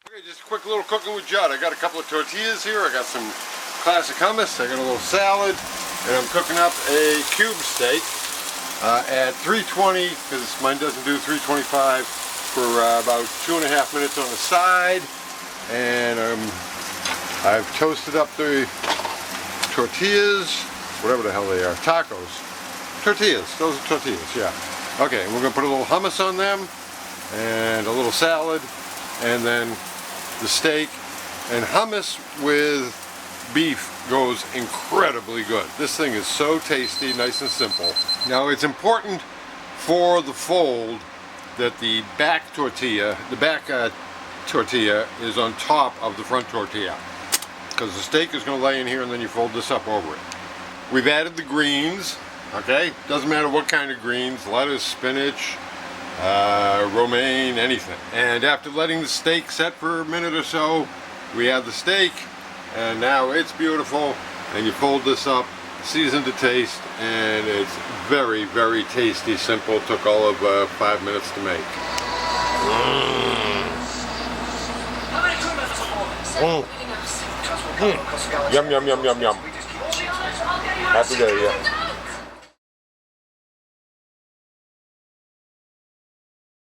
Okay, just a quick little cooking with Judd. I got a couple of tortillas here. I got some classic hummus. I got a little salad, and I'm cooking up a cube steak at 320 because mine doesn't do 325 for about 2.5 minutes on the side. And I've toasted up the tortillas, whatever the hell they are, tacos. Tortillas, those are tortillas, yeah. Okay, we're gonna put a little hummus on them, and a little salad, and then the steak. And hummus with beef goes incredibly good. This thing is so tasty, nice and simple. Now it's important for the fold that the back tortilla, is on top of the front tortilla, because the steak is going to lay in here and then you fold this up over it. We've added the greens, okay? Doesn't matter what kind of greens, lettuce, spinach, romaine, anything. And after letting the steak set for a minute or so, we add the steak, and now it's beautiful. And you fold this up, seasoned to taste, and it's very, very tasty, simple. Took all of 5 minutes to make. Yum, yum, yum, yum, yum. Happy day, yeah.